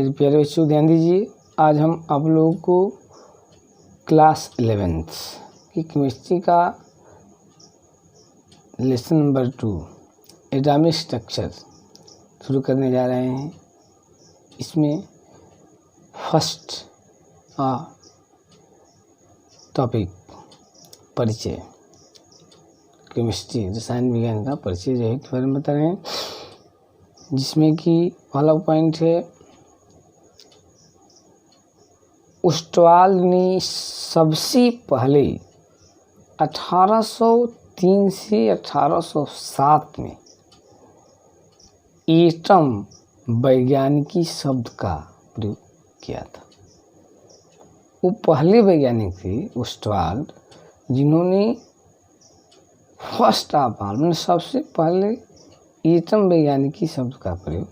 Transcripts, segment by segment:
मेरे प्यारे बच्चों ध्यान दीजिए, आज हम आप लोगों को क्लास 11th की केमिस्ट्री का लेसन नंबर 2 एटॉमिक स्ट्रक्चर शुरू करने जा रहे हैं। इसमें फर्स्ट टॉपिक परिचय, केमिस्ट्री रसायन विज्ञान का परिचय जो है के बारे में बता रहे हैं, जिसमें कि पहला पॉइंट है ओस्टवाल ने सबसे पहले 1803 से 1807 में एटम वैज्ञानिकी शब्द का प्रयोग किया था। वो पहले वैज्ञानिक थे ओस्टवाल, जिन्होंने फर्स्ट ऑफ ऑल मैंने सबसे पहले एटम वैज्ञानिकी शब्द का प्रयोग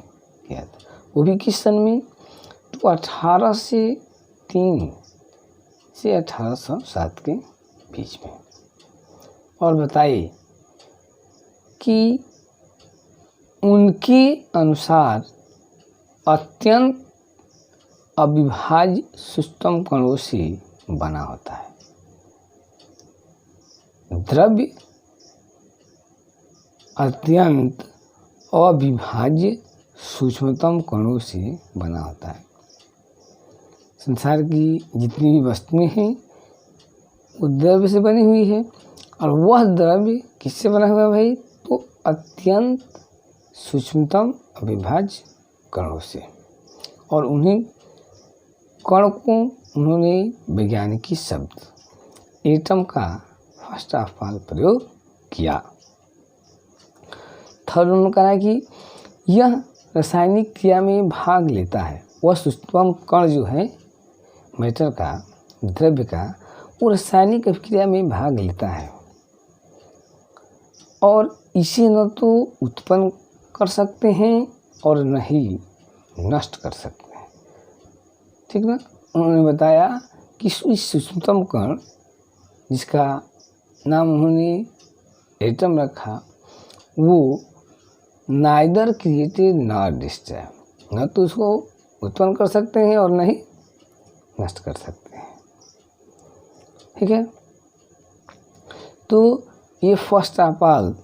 किया था। वो भी किस सन में? तो 1803 से 1807 के बीच में। और बताइए कि उनके अनुसार अत्यंत अविभाज्य सूक्ष्म कणों से बना होता है। द्रव्य अत्यंत अविभाज्य सूक्ष्मतम कणों से बना होता है। संसार की जितनी भी वस्तुएं हैं वो द्रव्य से बनी हुई है, और वह द्रव्य किससे बना हुआ है भाई? तो अत्यंत सूक्ष्मतम अविभाज्य कणों से। और उन्हीं कण को उन्होंने वैज्ञानिकी शब्द एटम का फर्स्ट ऑफ ऑल प्रयोग किया। थर्ड उन्होंने कहा कि यह रासायनिक क्रिया में भाग लेता है। वह सूक्ष्म कण जो है मैटर का, द्रव्य का, वो रासायनिक अभिक्रिया में भाग लेता है और इसे न तो उत्पन्न कर सकते हैं और न ही नष्ट कर सकते हैं। ठीक ना? उन्होंने बताया कि इस सूक्ष्मतम कण जिसका नाम उन्होंने एटम रखा, वो नाइदर क्रिएटेड नॉर डिस्ट्रॉय, न तो उसको उत्पन्न कर सकते हैं और न ही नष्ट कर सकते हैं। ठीक है, तो ये फर्स्ट ऑफ ऑल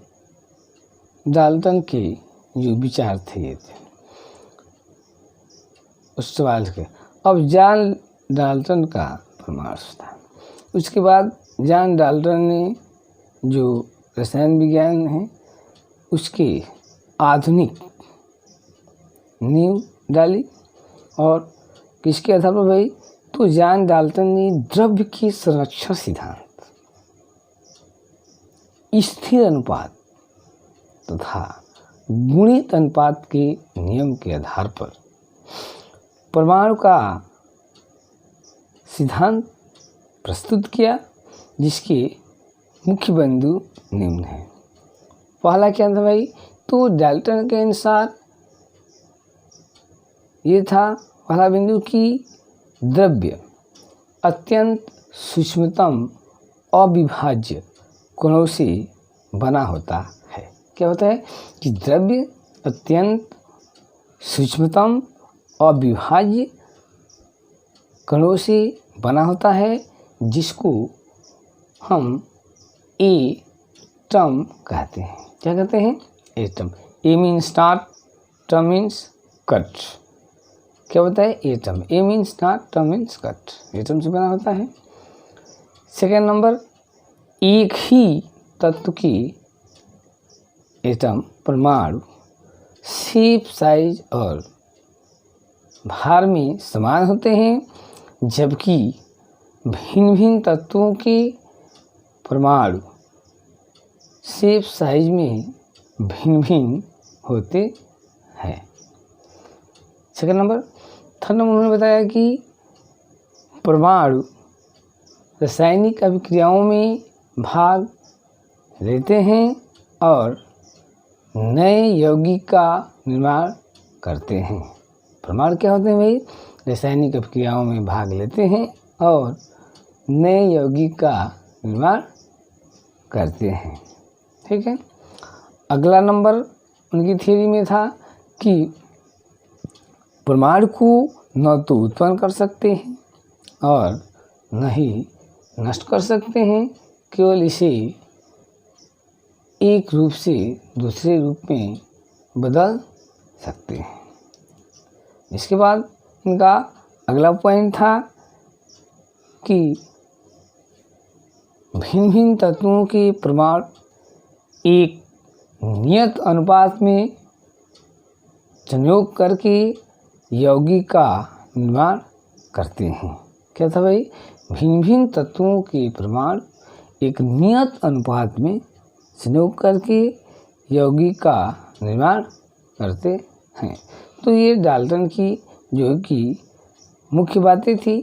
डाल्टन के जो विचार थे ये थे उस सवाल के। अब जॉन डाल्टन का परामर्श था। उसके बाद जॉन डाल्टन ने जो रसायन विज्ञान है उसके आधुनिक नींव डाली। और किसके आधार पर भाई? तो जॉन डाल्टन ने द्रव्य के संरक्षण सिद्धांत, स्थिर अनुपात तथा गुणित अनुपात के नियम के आधार पर परमाणु का सिद्धांत प्रस्तुत किया, जिसके मुख्य बिंदु निम्न हैं। पहला क्या था भाई? तो डाल्टन के अनुसार ये था पहला बिंदु कि द्रव्य अत्यंत सूक्ष्मतम अविभाज्य कणों से बना होता है। क्या होता है कि द्रव्य अत्यंत सूक्ष्मतम अविभाज्य कणों से बना होता है, जिसको हम एटम कहते हैं। क्या कहते हैं? एटम। ए मीन्स नॉट, टम मीन्स कट। क्या होता है? एटम। ए मीन्स नॉट, टम मीन्स कट। एटम से बना होता है। सेकेंड नंबर, एक ही तत्व की एटम परमाणु शेप, साइज और भार में समान होते हैं, जबकि भिन्न भिन्न तत्वों के परमाणु शेप, साइज में भिन्न भिन्न होते हैं। Second number. थर्ड नंबर उन्होंने बताया कि परमाणु रासायनिक अभिक्रियाओं में भाग लेते हैं और नए यौगिक का निर्माण करते हैं। परमाणु क्या होते हैं भाई? रासायनिक अभिक्रियाओं में भाग लेते हैं और नए यौगिक का निर्माण करते हैं। ठीक है। अगला नंबर उनकी थ्योरी में था कि परमाणु को न तो उत्पन्न कर सकते हैं और न ही नष्ट कर सकते हैं, केवल इसे एक रूप से दूसरे रूप में बदल सकते हैं। इसके बाद इनका अगला पॉइंट था कि भिन्न भिन्न तत्वों के परमाणु एक नियत अनुपात में संयोग करके यौगिक का निर्माण करते हैं। क्या था भाई? भिन्न भिन्न तत्वों के परमाणु एक नियत अनुपात में संयोग करके यौगिक का निर्माण करते हैं। तो ये डाल्टन की जो कि मुख्य बातें थी,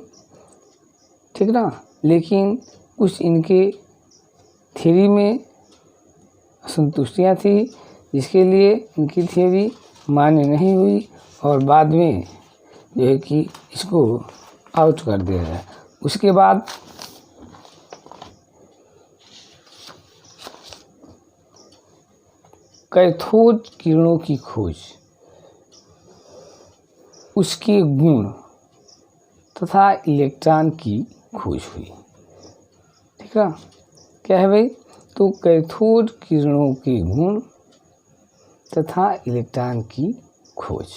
ठीक ना। लेकिन कुछ इनके थ्योरी में असंतुष्टियाँ थी, जिसके लिए इनकी थ्योरी मान्य नहीं हुई और बाद में जो है कि इसको आउट कर दिया गया। उसके बाद कैथोड किरणों की खोज, उसके गुण तथा इलेक्ट्रॉन की खोज हुई, ठीक है। क्या है भाई? तो कैथोड किरणों के गुण तथा इलेक्ट्रॉन की खोज,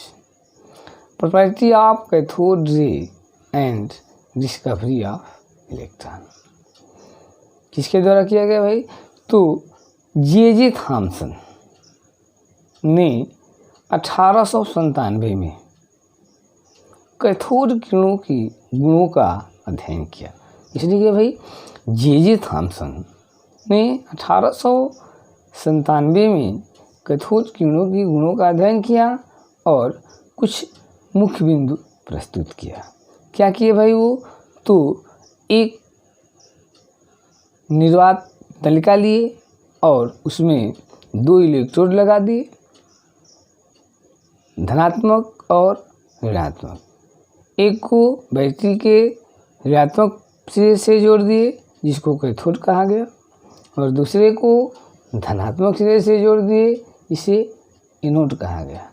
property of cathode ray and discovery of electron, किसके द्वारा किया गया भाई? तो जे थॉमसन ने 1897 में कैथोड किरणों के गुणों का अध्ययन किया। इसलिए कि भाई जे थॉमसन ने 1897 में कैथोड किरणों के गुणों का अध्ययन किया और कुछ मुख्य बिंदु प्रस्तुत किया। क्या किए भाई वो? तो एक निर्वात नलिका लिए और उसमें 2 इलेक्ट्रोड लगा दिए, धनात्मक और ऋणात्मक। एक को बैटरी के ऋणात्मक सिरे से जोड़ दिए, जिसको कैथोड कहा गया, और दूसरे को धनात्मक सिरे से जोड़ दिए, इसे एनोड कहा गया।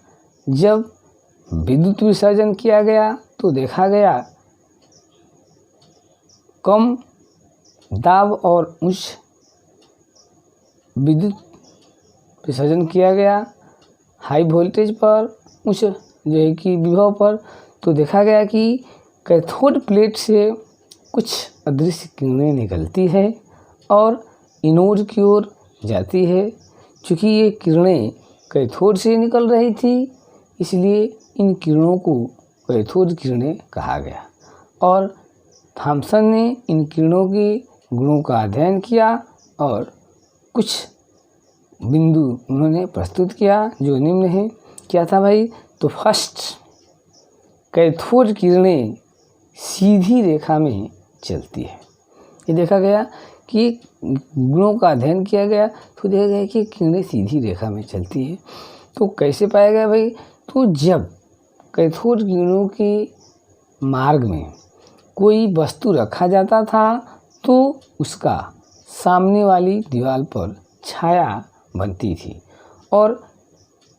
जब विद्युत विसर्जन किया गया तो देखा गया कम दाब और उच्च विद्युत विसर्जन किया गया हाई वोल्टेज पर, उच्च जो है कि विभव पर, तो देखा गया कि कैथोड प्लेट से कुछ अदृश्य किरणें निकलती है और एनोड की ओर जाती है। चूँकि ये किरणें कैथोड से निकल रही थी, इसलिए इन किरणों को कैथोड किरणें कहा गया और थॉमसन ने इन किरणों के गुणों का अध्ययन किया और कुछ बिंदु उन्होंने प्रस्तुत किया जो निम्न है। क्या था भाई? तो फर्स्ट, कैथोड किरणें सीधी रेखा में चलती है। ये देखा गया कि गुणों का अध्ययन किया गया तो देखा गया कि किरणें सीधी रेखा में चलती है। तो कैसे पाया गया भाई? तो जब कैथोड किरणों के मार्ग में कोई वस्तु रखा जाता था तो उसका सामने वाली दीवार पर छाया बनती थी और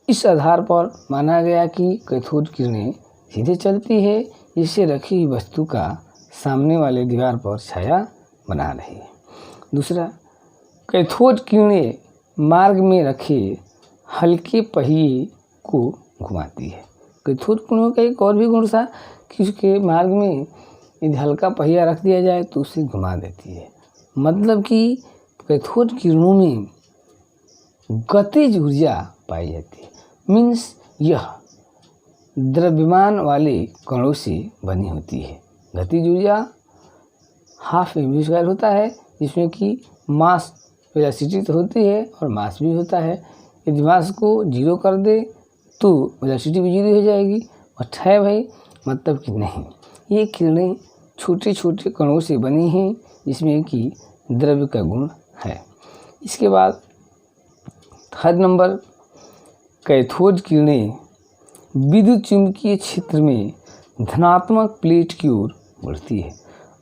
इस आधार पर माना गया कि कैथोड किरणें सीधे चलती है, जिससे रखी हुई वस्तु का सामने वाले दीवार पर छाया बना रही है। दूसरा, कैथोड किरणें मार्ग में रखे हल्के पहिए को घुमाती है। कैथोड किरणों का एक और भी गुण था कि उसके मार्ग में यदि हल्का पहिया रख दिया जाए तो उसे घुमा देती है। मतलब कि कैथोड किरणों में गतिज ऊर्जा पाई जाती है। मीन्स यह द्रव्यमान वाले कणों से बनी होती है। गतिज ऊर्जा हाफ mv² होता है, जिसमें कि मास वेलोसिटी तो होती है और मास भी होता है। यदि मास को 0 कर दे तो वेलोसिटी भी 0 हो जाएगी। और है भाई, मतलब कि नहीं, ये किरणें छोटे छोटे कणों से बनी हैं, जिसमें कि द्रव्य का गुण है। इसके बाद थर्ड नंबर, कैथोड किरणें विद्युत चुम्बकीय क्षेत्र में धनात्मक प्लेट की ओर बढ़ती है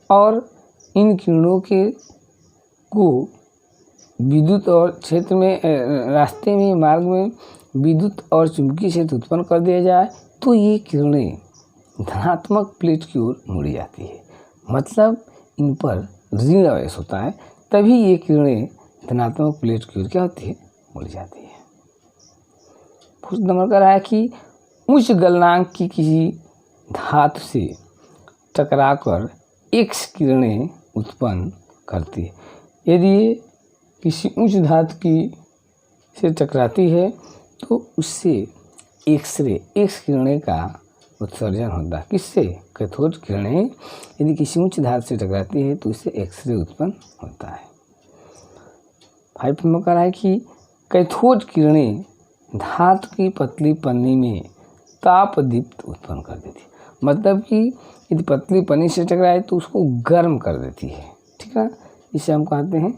और इन किरणों के को विद्युत और क्षेत्र में रास्ते में मार्ग में विद्युत और चुंबकीय क्षेत्र उत्पन्न कर दिया जाए तो ये किरणें धनात्मक प्लेट की ओर मुड़ी जाती है। मतलब इन पर ऋण आवेश होता है, तभी ये किरणें धनात्मक प्लेट की ओर क्या होती है, मुड़ जाती है। प्रश्न नंबर का है कि उच्च गलनांक की किसी धातु से टकराकर एक्स किरणें उत्पन्न करती है। यदि ये किसी उच्च धातु की से टकराती है तो उससे एक्स किरणें का उत्सर्जन होता है। किससे? कैथोड किरणें यदि किसी उच्च धातु से टकराती है तो उससे एक्सरे उत्पन्न होता है। 5 नंबर है कि कैथोड किरणें धातु की पतली पन्नी में ताप दीप्त उत्पन्न कर देती है। मतलब कि यदि पतली पन्नी से टकराए तो उसको गर्म कर देती है, ठीक है। इसे हम कहते हैं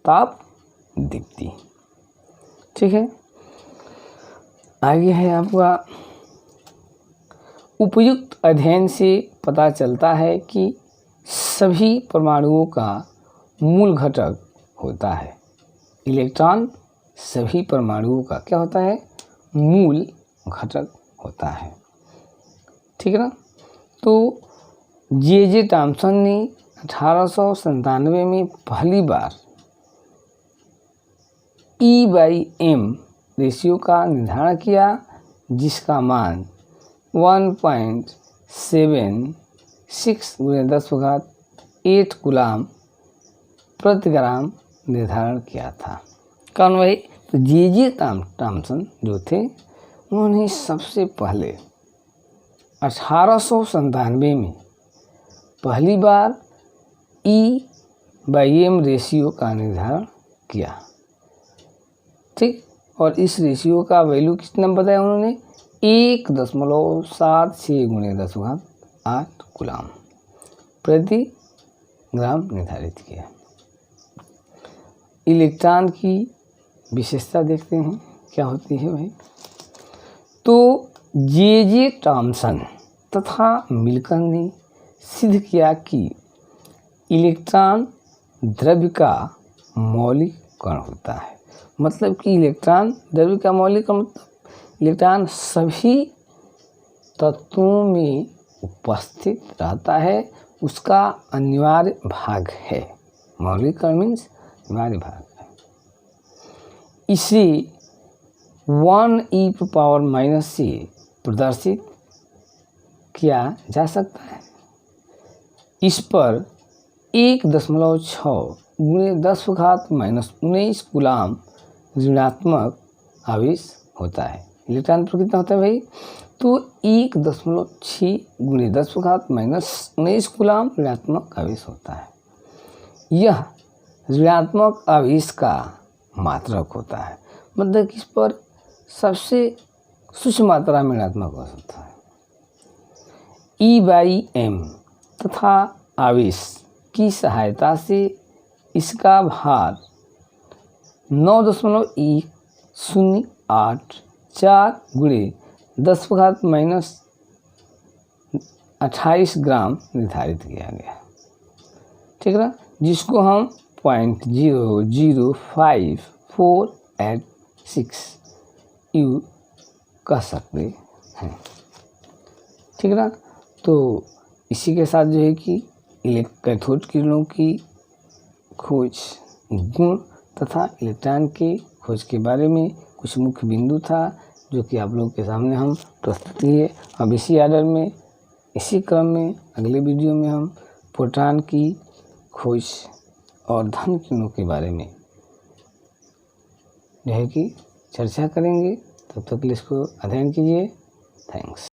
ताप दीप्ति, ठीक है। आगे है आपका उपयुक्त अध्ययन से पता चलता है कि सभी परमाणुओं का मूल घटक होता है इलेक्ट्रॉन। सभी परमाणुओं का क्या होता है? मूल घटक होता है, ठीक है ना। तो जे थॉम्सन ने 1897 में पहली बार E/m रेशियो का निर्धारण किया, जिसका मान 1.76 × 10⁸ कूलाम प्रति ग्राम निर्धारण किया था। कौन वही? तो जे थॉम्सन जो थे, उन्होंने सबसे पहले 1897 में पहली बार E/m रेशियो का निर्धारण किया, ठीक। और इस रेशियो का वैल्यू कितना बताया उन्होंने? 1.76 × 10⁸ कूलाम प्रति ग्राम निर्धारित किया। इलेक्ट्रॉन की विशेषता देखते हैं क्या होती है भाई। तो जे थॉम्सन तथा मिल्टन ने सिद्ध किया कि इलेक्ट्रॉन द्रव्य का मौलिक कण होता है। मतलब कि इलेक्ट्रॉन द्रव्य का मौलिक कण मतलब इलेक्ट्रॉन सभी तत्वों में उपस्थित रहता है, उसका अनिवार्य भाग है। मौलिक कण मीन्स अनिवार्य भाग है। इसे 1e⁻⁻ से प्रदर्शित किया जा सकता है। इस पर 1.6 × 10⁻⁻19 कूलाम ऋणात्मक आवेश होता है। इलेक्ट्रॉन पर कितना होता है भाई? तो 1.6 × 10⁻⁻19 कूलाम ऋणात्मक आवेश होता है। यह ऋणात्मक आवेश का मात्रक होता है। मतलब कि इस पर सबसे सूक्ष्म मात्रा में ऋणात्मक आवेश होता है। E/m तथा आवेश की सहायता से इसका भार 9.108 4 × 10⁻28 ग्राम निर्धारित किया गया, ठीक है, जिसको हम 0.00546 U कह सकते हैं, ठीक है ना। तो इसी के साथ जो है कि कैथोड किरणों की खोज, गुण तथा इलेक्ट्रॉन की खोज के बारे में कुछ मुख्य बिंदु था जो कि आप लोगों के सामने हम प्रस्तुत किए। अब इसी आर्डर में, इसी क्रम में अगले वीडियो में हम प्रोटॉन की खोज और धन किरणों के बारे में जो है कि चर्चा करेंगे। तब तक के लिए इसको अध्ययन कीजिए। थैंक्स।